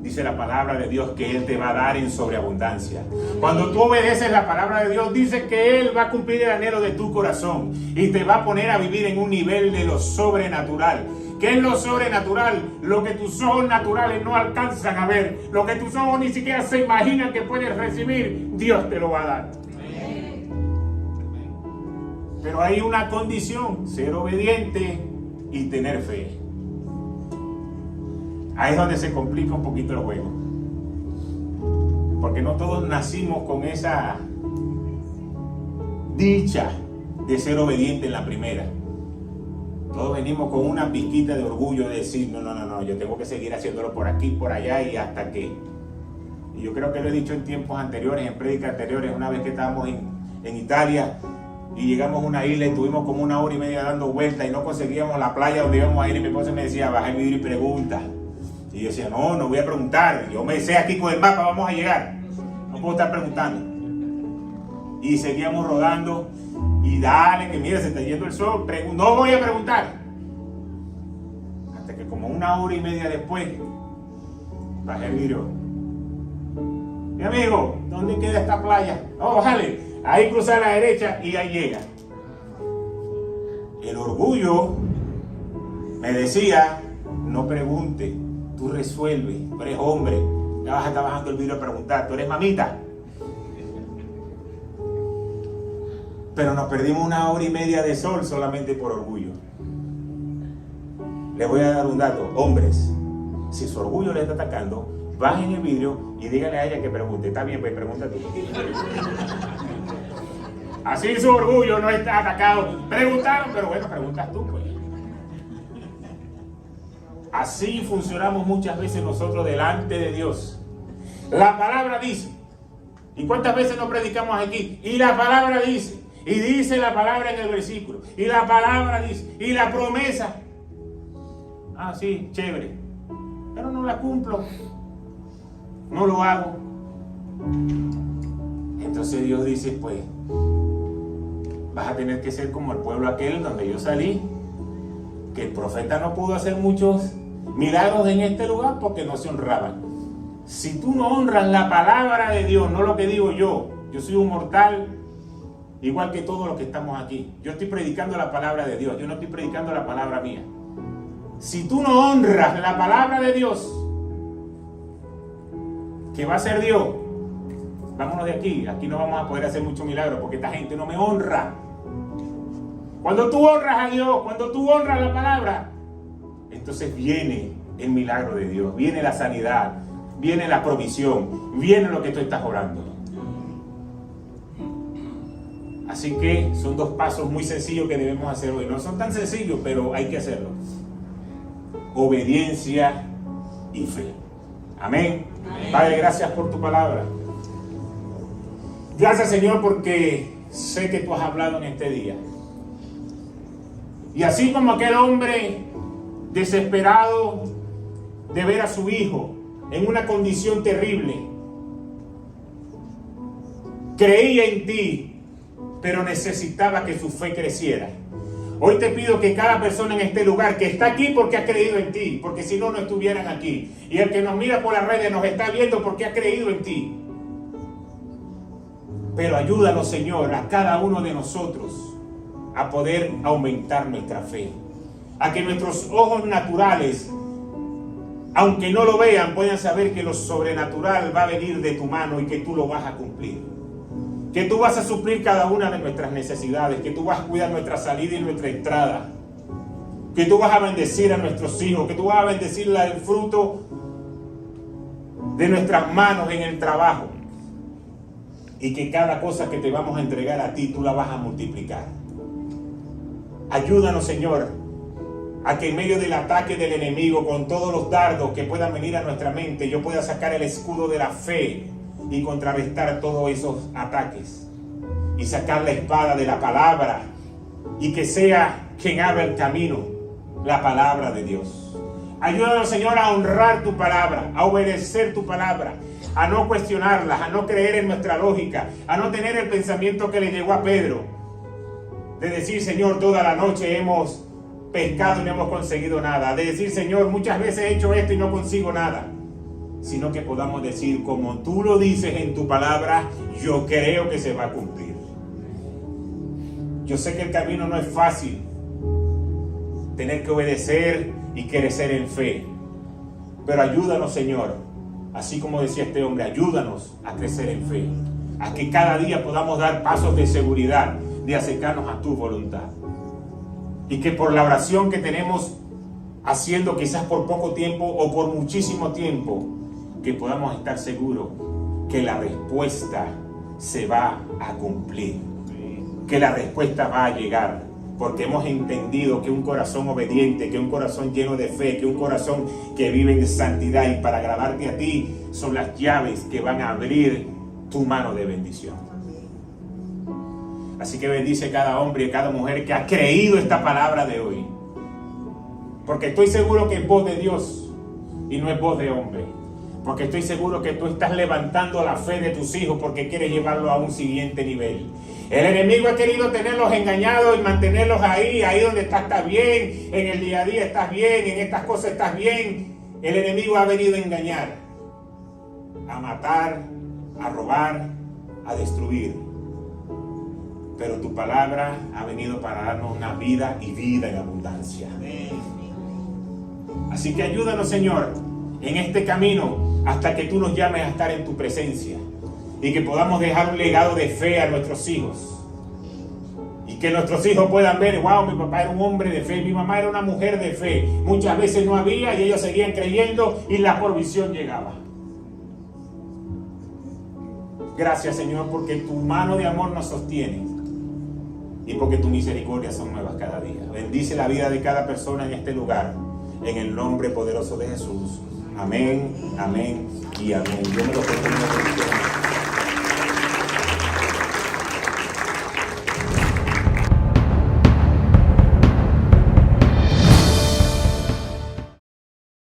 dice la palabra de Dios que Él te va a dar en sobreabundancia. Cuando tú obedeces la palabra de Dios, dice que Él va a cumplir el anhelo de tu corazón y te va a poner a vivir en un nivel de lo sobrenatural. ¿Qué es lo sobrenatural? Lo que tus ojos naturales no alcanzan a ver, lo que tus ojos ni siquiera se imaginan que puedes recibir, Dios te lo va a dar. Pero hay una condición: ser obediente y tener fe. Ahí es donde se complica un poquito el juego. Porque no todos nacimos con esa dicha de ser obediente en la primera. Todos venimos con una pizquita de orgullo de decir, no, yo tengo que seguir haciéndolo por aquí, por allá y hasta que. Y yo creo que lo he dicho en tiempos anteriores, en prédicas anteriores, una vez que estábamos en Italia y llegamos a una isla y estuvimos como 1 hora y media dando vueltas y no conseguíamos la playa donde íbamos a ir y mi esposa me decía, baja el vidrio y pregunta. Y yo decía, no voy a preguntar. Yo me sé aquí con el mapa, vamos a llegar. No puedo estar preguntando. Y seguíamos rodando. Y dale, que mira, se está yendo el sol. No voy a preguntar. Hasta que como 1 hora y media después, bajé el vidrio. Mi amigo, ¿dónde queda esta playa? No, bájale. Ahí cruza a la derecha y ahí llega. El orgullo me decía, no pregunte. Tú resuelves, tú eres hombre, ya vas a estar bajando el vidrio a preguntar, tú eres mamita. Pero nos perdimos 1 hora y media de sol solamente por orgullo. Les voy a dar un dato, hombres, si su orgullo les está atacando, bajen el vidrio y díganle a ella que pregunte. Está bien, pues pregunta tú. Así su orgullo no está atacado. Preguntaron, pero bueno, preguntas tú, pues. Así funcionamos muchas veces nosotros delante de Dios. La palabra dice, ¿y cuántas veces nos predicamos aquí? Y la palabra dice, y dice la palabra en el versículo, y la palabra dice, y la promesa. Ah, sí, chévere, pero no la cumplo, no lo hago. Entonces Dios dice, pues, vas a tener que ser como el pueblo aquel donde yo salí, que el profeta no pudo hacer muchos milagros en este lugar porque no se honraban. Si tú no honras la palabra de Dios, no lo que digo yo soy un mortal igual que todos los que estamos aquí. Yo estoy predicando la palabra de Dios, yo no estoy predicando la palabra mía. Si tú no honras la palabra de Dios, ¿qué va a hacer Dios? Vámonos de aquí no vamos a poder hacer muchos milagros porque esta gente no me honra. Cuando tú honras a Dios, cuando tú honras la palabra, entonces viene el milagro de Dios, viene la sanidad, viene la provisión, viene lo que tú estás orando. Así que son 2 pasos muy sencillos que debemos hacer hoy. No son tan sencillos, pero hay que hacerlo. Obediencia y fe. Amén. Amén. Padre, gracias por tu palabra. Gracias, Señor, porque sé que tú has hablado en este día. Y así como aquel hombre desesperado de ver a su hijo en una condición terrible, creía en ti, pero necesitaba que su fe creciera. Hoy te pido que cada persona en este lugar que está aquí porque ha creído en ti, porque si no, no estuvieran aquí. Y el que nos mira por las redes nos está viendo porque ha creído en ti. Pero ayúdanos, Señor, a cada uno de nosotros a poder aumentar nuestra fe. A que nuestros ojos naturales, aunque no lo vean, puedan saber que lo sobrenatural va a venir de tu mano y que tú lo vas a cumplir. Que tú vas a suplir cada una de nuestras necesidades, que tú vas a cuidar nuestra salida y nuestra entrada, que tú vas a bendecir a nuestros hijos, que tú vas a bendecir el fruto de nuestras manos en el trabajo, y que cada cosa que te vamos a entregar a ti, tú la vas a multiplicar. Ayúdanos, Señor, a que en medio del ataque del enemigo, con todos los dardos que puedan venir a nuestra mente, yo pueda sacar el escudo de la fe y contrarrestar todos esos ataques, y sacar la espada de la palabra, y que sea quien abra el camino, la palabra de Dios. Ayúdanos, Señor, a honrar tu palabra, a obedecer tu palabra, a no cuestionarla, a no creer en nuestra lógica, a no tener el pensamiento que le llegó a Pedro, de decir, Señor, toda la noche hemos pescado y no hemos conseguido nada, de decir, Señor, muchas veces he hecho esto y no consigo nada, sino que podamos decir, como tú lo dices en tu palabra, yo creo que se va a cumplir. Yo sé que el camino no es fácil, tener que obedecer y crecer en fe, pero ayúdanos, Señor, así como decía este hombre, ayúdanos a crecer en fe, a que cada día podamos dar pasos de seguridad, de acercarnos a tu voluntad, y que por la oración que tenemos haciendo quizás por poco tiempo o por muchísimo tiempo, que podamos estar seguros que la respuesta se va a cumplir, que la respuesta va a llegar, porque hemos entendido que un corazón obediente, que un corazón lleno de fe, que un corazón que vive en santidad y para agradarte a ti, son las llaves que van a abrir tu mano de bendición. Así que bendice cada hombre y cada mujer que ha creído esta palabra de hoy, porque estoy seguro que es voz de Dios y no es voz de hombre, porque estoy seguro que tú estás levantando la fe de tus hijos porque quieres llevarlo a un siguiente nivel. El enemigo ha querido tenerlos engañados y mantenerlos ahí donde estás bien, en el día a día estás bien, en estas cosas estás bien. El enemigo ha venido a engañar, a matar, a robar, a destruir. Pero tu palabra ha venido para darnos una vida y vida en abundancia. Así que ayúdanos, Señor, en este camino hasta que tú nos llames a estar en tu presencia y que podamos dejar un legado de fe a nuestros hijos y que nuestros hijos puedan ver, wow, mi papá era un hombre de fe, mi mamá era una mujer de fe. Muchas veces no había y ellos seguían creyendo y la provisión llegaba. Gracias, Señor, porque tu mano de amor nos sostiene y porque tu misericordia son nuevas cada día. Bendice la vida de cada persona en este lugar, en el nombre poderoso de Jesús. Amén, amén y amén. Yo me lo propongo.